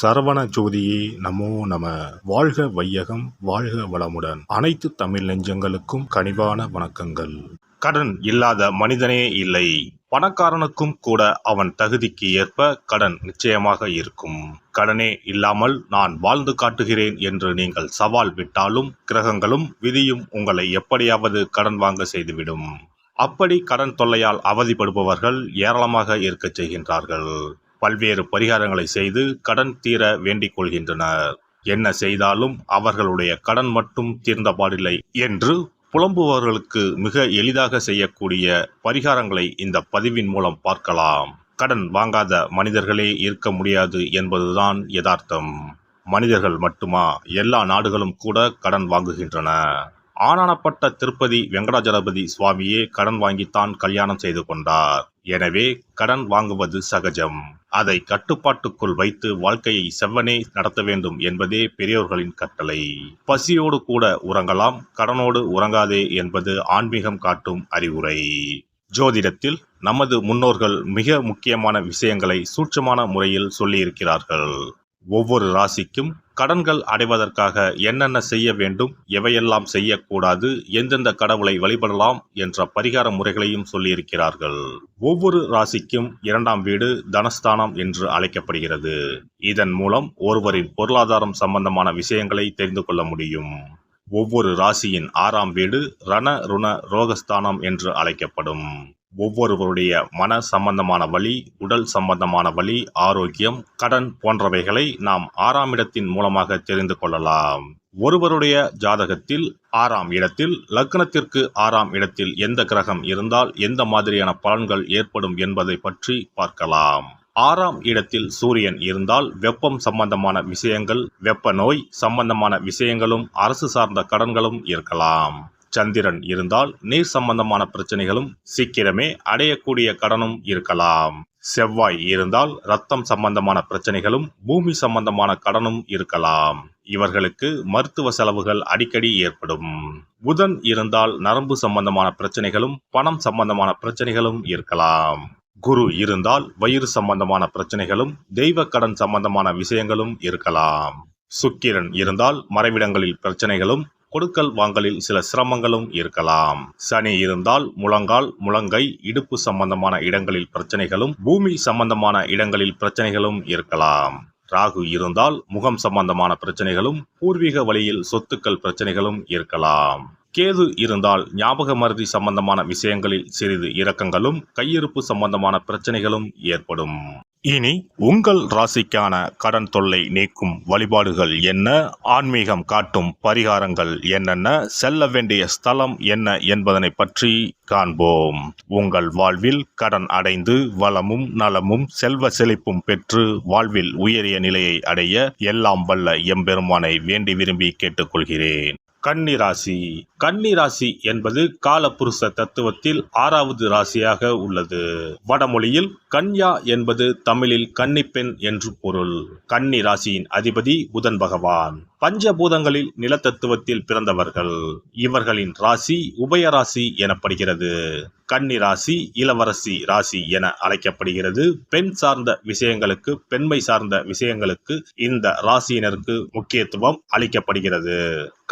சரவண ஜோதியே நமோ நம. வாழ்க வையகம், வாழ்க வளமுடன். அனைத்து தமிழ் நெஞ்சங்களுக்கும் கனிவான வணக்கங்கள். கடன் இல்லாத மனிதனே இல்லை. பணக்காரனுக்கும் கூட அவன் தகுதிக்கு ஏற்ப கடன் நிச்சயமாக இருக்கும். கடனே இல்லாமல் நான் வாழ்ந்து காட்டுகிறேன் என்று நீங்கள் சவால் விட்டாலும் கிரகங்களும் விதியும் உங்களை எப்படியாவது கடன் வாங்க செய்துவிடும். அப்படி கடன் தொல்லையால் அவதிப்படுபவர்கள் ஏராளமாக இருக்கச் செய்கின்றார்கள். பல்வேறு பரிகாரங்களை செய்து கடன் தீர வேண்டிக் கொள்கின்றனர். என்ன செய்தாலும் அவர்களுடைய கடன் மட்டும் தீர்ந்தபாடில்லை என்று புலம்புபவர்களுக்கு மிக எளிதாக செய்யக்கூடிய பரிகாரங்களை இந்த பதிவின் மூலம் பார்க்கலாம். கடன் வாங்காத மனிதர்களே இருக்க முடியாது என்பதுதான் யதார்த்தம். மனிதர்கள் மட்டுமா, எல்லா நாடுகளும் கூட கடன் வாங்குகின்றன. ஆனானப்பட்ட திருப்பதி வெங்கடாஜலபதி சுவாமியே கடன் வாங்கித்தான் கல்யாணம் செய்து கொண்டார். எனவே கடன் வாங்குவது சகஜம். அதை கட்டுப்பாட்டுக்குள் வைத்து வாழ்க்கையை செவ்வனே நடத்த வேண்டும் என்பதே பெரியோர்களின் கட்டளை. பசியோடு கூட உறங்கலாம், கடனோடு உறங்காதே என்பது ஆன்மீகம் காட்டும் அறிவுரை. ஜோதிடத்தில் நமது முன்னோர்கள் மிக முக்கியமான விஷயங்களை சூட்சமான முறையில் சொல்லியிருக்கிறார்கள். ஒவ்வொரு ராசிக்கும் கடன்கள் அடைவதற்காக என்னென்ன செய்ய வேண்டும், எவையெல்லாம் செய்யக்கூடாது, எந்தெந்த கடவுளை வழிபடலாம் என்ற பரிகார முறைகளையும் சொல்லியிருக்கிறார்கள். ஒவ்வொரு ராசிக்கும் 2ஆம் வீடு தனஸ்தானம் என்று அழைக்கப்படுகிறது. இதன் மூலம் ஒருவரின் பொருளாதாரம் சம்பந்தமான விஷயங்களை தெரிந்து கொள்ள முடியும். ஒவ்வொரு ராசியின் 6ஆம் வீடு ரண ருண ரோகஸ்தானம் என்று அழைக்கப்படும். ஒவ்வொருவருடைய மன சம்பந்தமான வலி, உடல் சம்பந்தமான வலி, ஆரோக்கியம், கடன் போன்றவைகளை நாம் 6ஆம் இடத்தின் மூலமாக தெரிந்து கொள்ளலாம். ஒருவருடைய ஜாதகத்தில் 6ஆம் இடத்தில், லக்னத்திற்கு 6ஆம் இடத்தில் எந்த கிரகம் இருந்தால் எந்த மாதிரியான பலன்கள் ஏற்படும் என்பதை பற்றி பார்க்கலாம். 6ஆம் இடத்தில் சூரியன் இருந்தால் வெப்பம் சம்பந்தமான விஷயங்கள், வெப்ப நோய் சம்பந்தமான விஷயங்களும், அரசு சார்ந்த கடன்களும் இருக்கலாம். சந்திரன் இருந்தால் நீர் சம்பந்தமான பிரச்சனைகளும், சீக்கிரமே அடையக்கூடிய கடனும் இருக்கலாம். செவ்வாய் இருந்தால் இரத்தம் சம்பந்தமான பிரச்சனைகளும், பூமி சம்பந்தமான கடனும் இருக்கலாம். இவர்களுக்கு மருத்துவ செலவுகள் அடிக்கடி ஏற்படும். புதன் இருந்தால் நரம்பு சம்பந்தமான பிரச்சனைகளும், பணம் சம்பந்தமான பிரச்சனைகளும் இருக்கலாம். குரு இருந்தால் வயிறு சம்பந்தமான பிரச்சனைகளும், தெய்வ கடன் சம்பந்தமான விஷயங்களும் இருக்கலாம். சுக்கிரன் இருந்தால் மறைவிடங்களில் பிரச்சனைகளும், கொடுக்கல் வாங்கலில் சில சிரமங்களும் இருக்கலாம். சனி இருந்தால் முழங்கால், முழங்கை, இடுப்பு சம்பந்தமான இடங்களில் பிரச்சனைகளும், பூமி சம்பந்தமான இடங்களில் பிரச்சனைகளும் இருக்கலாம். ராகு இருந்தால் முகம் சம்பந்தமான பிரச்சனைகளும், பூர்வீக வழியில் சொத்துக்கள் பிரச்சனைகளும் இருக்கலாம். கேது இருந்தால் ஞாபக மறதி சம்பந்தமான விஷயங்களில் சிறிது இரக்கங்களும், கையிருப்பு சம்பந்தமான பிரச்சனைகளும் ஏற்படும். இனி உங்கள் ராசிக்கான கடன் தொல்லை நீக்கும் வழிபாடுகள் என்ன, ஆன்மீகம் காட்டும் பரிகாரங்கள் என்னென்ன, செல்ல வேண்டிய ஸ்தலம் என்ன என்பதனை பற்றி காண்போம். உங்கள் வாழ்வில் கடன் அடைந்து வளமும் நலமும் செல்வ செழிப்பும் பெற்று வாழ்வில் உயரிய நிலையை அடைய எல்லாம் வல்ல எம்பெருமானை வேண்டி விரும்பி கேட்டுக்கொள்கிறேன். கன்னிராசி. கன்னிராசி என்பது காலபுருஷ தத்துவத்தில் 6வது ராசியாக உள்ளது. வடமொழியில் கன்யா என்பது தமிழில் கன்னிப்பெண் என்று பொருள். கன்னி ராசியின் அதிபதி புதன் பகவான். பஞ்சபூதங்களில் நிலத்தத்துவத்தில் பிறந்தவர்கள். இவர்களின் ராசி உபயராசி எனப்படுகிறது. கன்னி ராசி இளவரசி ராசி என அழைக்கப்படுகிறது. பெண் சார்ந்த விஷயங்களுக்கு, பெண்மை சார்ந்த விஷயங்களுக்கு இந்த ராசியினருக்கு முக்கியத்துவம் அளிக்கப்படுகிறது.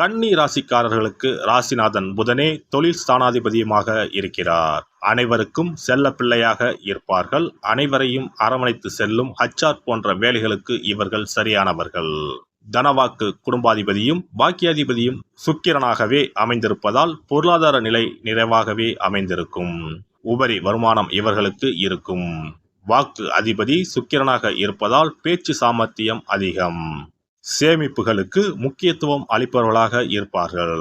கன்னி ராசிக்காரர்களுக்கு ராசிநாதன் புதனே தொழில் ஸ்தானாதிபதியுமாக இருக்கிறார். அனைவருக்கும் செல்ல பிள்ளையாக இருப்பார்கள். அனைவரையும் அரவணைத்து செல்லும் HR போன்ற வேலைகளுக்கு இவர்கள் சரியானவர்கள். தனவாக்கு குடும்பாதிபதியும் பாக்கியாதிபதியும் சுக்கிரனாகவே அமைந்திருப்பதால் பொருளாதார நிலை நிறைவாகவே அமைந்திருக்கும். உபரி வருமானம் இவர்களுக்கு இருக்கும். வாக்கு அதிபதி சுக்கிரனாக இருப்பதால் பேச்சு சாமர்த்தியம் அதிகம். சேமிப்புகளுக்கு முக்கியத்துவம் அளிப்பவர்களாக இருப்பார்கள்.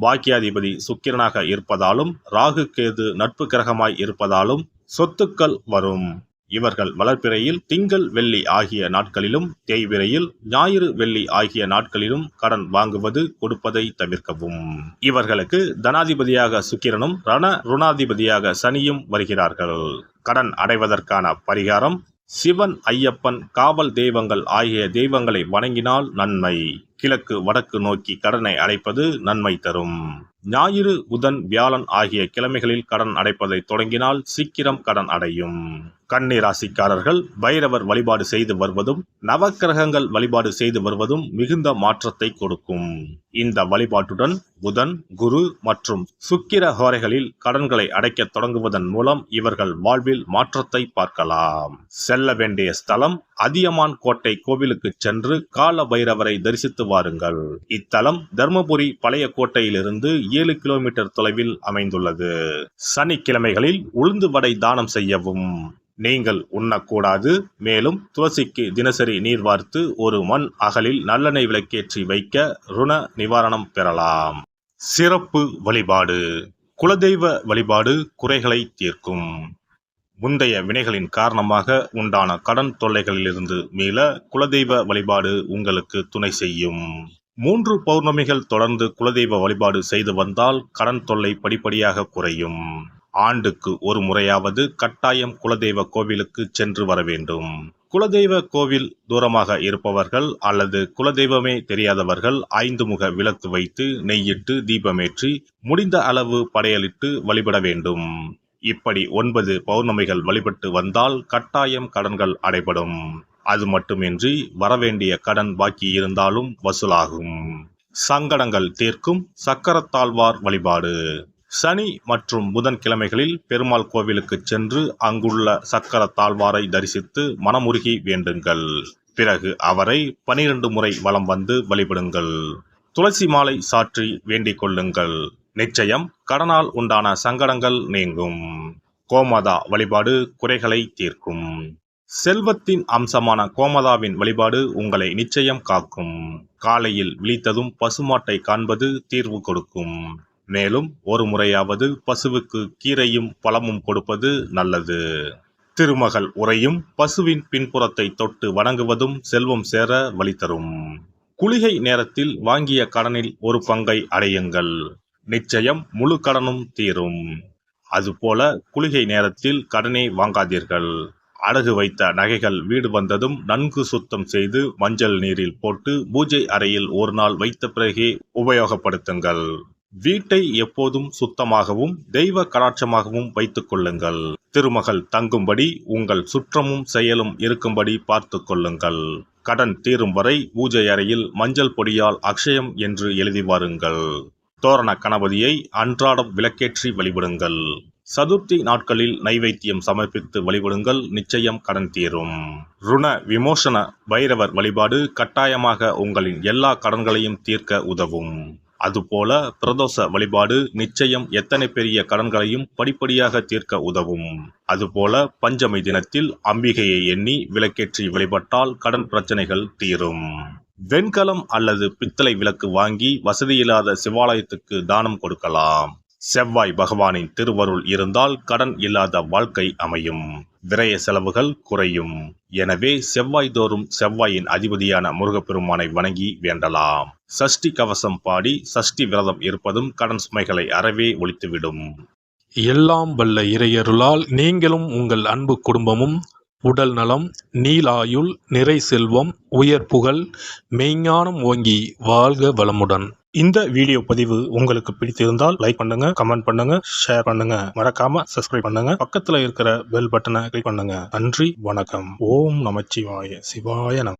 பாக்கியாதிபதி சுக்கிரனாக இருப்பதாலும், ராகு கேது நட்பு கிரகமாய் இருப்பதாலும் சொத்துக்கள் வரும். இவர்கள் வளர்ப்பிறையில் திங்கள் வெள்ளி ஆகிய நாட்களிலும், தேய்பிறையில் ஞாயிறு வெள்ளி ஆகிய நாட்களிலும் கடன் வாங்குவது, கொடுப்பதை தவிர்க்கவும். இவர்களுக்கு தனாதிபதியாக சுக்கிரனும் ரண ருணாதிபதியாக சனியும் வருகிறார்கள். கடன் அடைவதற்கான பரிகாரம்: சிவன், ஐயப்பன், காவல் தெய்வங்கள் ஆகிய தெய்வங்களை வணங்கினால் நன்மை. கிழக்கு வடக்கு நோக்கி கடனை அடைப்பது நன்மை தரும். ஞாயிறு, புதன், வியாழன் ஆகிய கிழமைகளில் கடன் அடைப்பதை தொடங்கினால் சீக்கிரம் கடன் அடையும். கன்னி ராசிக்காரர்கள் பைரவர் வழிபாடு செய்து வருவதும் நவக்கிரகங்கள் வழிபாடு செய்து வருவதும் மிகுந்த மாற்றத்தை கொடுக்கும். இந்த வழிபாட்டுடன் புதன், குரு மற்றும் சுக்கிர ஹோரைகளில் கடன்களை அடைக்க தொடங்குவதன் மூலம் இவர்கள் வாழ்வில் மாற்றத்தை பார்க்கலாம். செல்ல வேண்டிய ஸ்தலம் அதியமான் கோட்டை கோவிலுக்கு சென்று கால பைரவரை தரிசித்து வாருங்கள். இத்தலம் தர்மபுரி பழைய கோட்டையிலிருந்து 7 கிலோமீட்டர் தொலைவில் அமைந்துள்ளது. சனிக்கிழமைகளில் உளுந்து வடை தானம் செய்யவும். நீங்கள் உண்ணக்கூடாது. மேலும் துளசிக்கு தினசரி நீர் வார்த்து ஒரு மண் அகலில் நல்லெண்ணெய் விளக்கேற்றி வைக்க ருண நிவாரணம் பெறலாம். சிறப்பு வழிபாடு. குலதெய்வ வழிபாடு குறைகளை தீர்க்கும். முந்தைய வினைகளின் காரணமாக உண்டான கடன் தொல்லைகளிலிருந்து மீள குலதெய்வ வழிபாடு உங்களுக்கு துணை செய்யும். 3 பௌர்ணமிகள் தொடர்ந்து குலதெய்வ வழிபாடு செய்து வந்தால் கடன் தொல்லை படிப்படியாக குறையும். ஆண்டுக்கு ஒரு முறையாவது கட்டாயம் குலதெய்வ கோவிலுக்கு சென்று வர வேண்டும். குலதெய்வ கோவில் தூரமாக இருப்பவர்கள் அல்லது குலதெய்வமே தெரியாதவர்கள் 5 முக விளக்கு வைத்து நெய்யிட்டு தீபமேற்றி முடிந்த அளவு படையலிட்டு வழிபட வேண்டும். இப்படி 9 பௌர்ணமிகள் வழிபட்டு வந்தால் கட்டாயம் கடன்கள் அடைபடும். அது மட்டுமின்றி வரவேண்டிய கடன் பாக்கி இருந்தாலும் வசூலாகும். சங்கடங்கள் தீர்க்கும் சக்கரத்தாழ்வார் வழிபாடு. சனி மற்றும் புதன் கிழமைகளில் பெருமாள் கோவிலுக்கு சென்று அங்குள்ள சக்கரத்தாழ்வாரை தரிசித்து மனமுருகி வேண்டுங்கள். பிறகு அவரை 12 முறை வலம் வந்து வழிபடுங்கள். துளசி மாலை சாற்றி வேண்டிக் கொள்ளுங்கள். நிச்சயம் கடனால் உண்டான சங்கடங்கள் நீங்கும். கோமாதா வழிபாடு குறைகளை தீர்க்கும். செல்வத்தின் அம்சமான கோமாதாவின் வழிபாடு உங்களை நிச்சயம் காக்கும். காலையில் விழித்ததும் பசுமாட்டை காண்பது தீர்வு கொடுக்கும். மேலும் ஒரு முறையாவது பசுவுக்கு கீரையும் பழமும் கொடுப்பது நல்லது. திருமகள் உரையும் பசுவின் பின்புறத்தை தொட்டு வணங்குவதும் செல்வம் சேர வழி தரும். குளிகை நேரத்தில் வாங்கிய கடனில் ஒரு பங்கை அடையுங்கள். நிச்சயம் முழு கடனும் தீரும். அதுபோல குளிகை நேரத்தில் கடனே வாங்காதீர்கள். அடகு வைத்த நகைகள் வீடு வந்ததும் நன்கு சுத்தம் செய்து மஞ்சள் நீரில் போட்டு பூஜை அறையில் ஒரு நாள் வைத்த பிறகே உபயோகப்படுத்துங்கள். வீட்டை எப்போதும் சுத்தமாகவும் தெய்வ கடாட்சமாகவும் வைத்துக் கொள்ளுங்கள். திருமகள் தங்கும்படி உங்கள் சுற்றமும் செயலும் இருக்கும்படி பார்த்து கொள்ளுங்கள். கடன் தீரும் வரை பூஜை அறையில் மஞ்சள் பொடியால் அக்ஷயம் என்று எழுதி வாருங்கள். தோரண கணபதியை அன்றாடம் விளக்கேற்றி வழிபடுங்கள். சதுர்த்தி நாட்களில் நைவேத்தியம் சமர்ப்பித்து வழிபடுங்கள். நிச்சயம் கடன் தீரும். ருண விமோசன பைரவர் வழிபாடு கட்டாயமாக உங்களின் எல்லா கடன்களையும் தீர்க்க உதவும். அதுபோல பிரதோஷ வழிபாடு நிச்சயம் எத்தனை பெரிய கடன்களையும் படிப்படியாக தீர்க்க உதவும். அதுபோல பஞ்சமி தினத்தில் அம்பிகையை எண்ணி விளக்கேற்றி வழிபட்டால் கடன் பிரச்சனைகள் தீரும். வெண்கலம் அல்லது பித்தளை விளக்கு வாங்கி வசதியில்லாத சிவாலயத்துக்கு தானம் கொடுக்கலாம். செவ்வாய் பகவானின் திருவருள் இருந்தால் கடன் இல்லாத வாழ்க்கை அமையும். விரய செலவுகள் குறையும். எனவே செவ்வாய் தோறும் செவ்வாயின் அதிபதியான முருகப்பெருமானை வணங்கி வேண்டலாம். சஷ்டி கவசம் பாடி சஷ்டி விரதம் இருப்பதும் கடன் சுமைகளை அறவே ஒழித்துவிடும். எல்லாம் வல்ல இறையருளால் நீங்களும் உங்கள் அன்பு குடும்பமும் உடல் நலம், நீலாயுள், நிறை செல்வம், உயர் புகழ், மெய்ஞானம் ஓங்கி வாழ்க வளமுடன். இந்த வீடியோ பதிவு உங்களுக்கு பிடித்திருந்தால் லைக் பண்ணுங்க, கமெண்ட் பண்ணுங்க, ஷேர் பண்ணுங்க. மறக்காம சப்ஸ்கிரைப் பண்ணுங்க. பக்கத்துல இருக்கிற பெல் பட்டனை கிளிக் பண்ணுங்க. நன்றி, வணக்கம். ஓம் நமச்சிவாய. சிவாய நம.